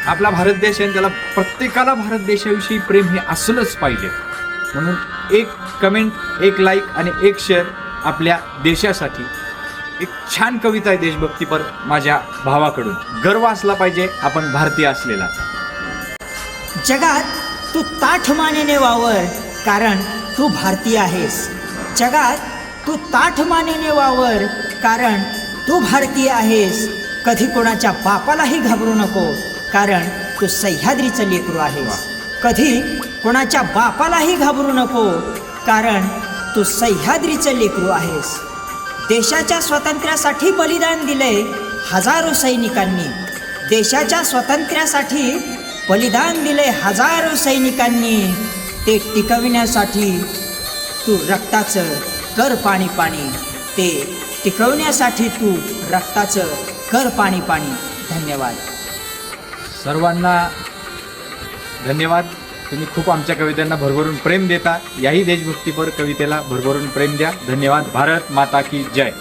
आपला भारत देश आहे, त्याला प्रत्येकाला भारत देशाविषयी प्रेम हे असलंच पाहिजे. म्हणून एक कमेंट, एक लाईक आणि एक शेअर आपल्या देशासाठी. एक छान कविता आहे देशभक्तीपर माझ्या भावाकडून. गर्व असला पाहिजे आपण भारतीय असलेला. जगात तू ताठ मानेने वावर, कारण तू भारतीय आहेस. जगात तू ताठ मानेने वावर, कारण तू भारतीय आहेस. कधी कोणाच्या बापालाही घाबरू नको, कारण तू सह्याद्रीचं लेकरू आहेस. कधी कोणाच्या बापालाही घाबरू नको, कारण तू सह्याद्रीचं लेकरू आहेस. देशाच्या स्वातंत्र्यासाठी बलिदान दिले हजारो सैनिकांनी. देशाच्या स्वातंत्र्यासाठी बलिदान दिले हजारो सैनिकांनी. ते टिकविण्यासाठी तू रक्ताचं कर पाणी पाणी. ते टिकवण्यासाठी तू रक्ताचं कर पाणी पाणी. धन्यवाद. सर्वांना धन्यवाद. तुम्ही खूप आमच्या कवितांना भरभरून प्रेम देता. याही देशभक्तीपर कवितेला भरभरून प्रेम द्या. धन्यवाद. भारत माता की जय.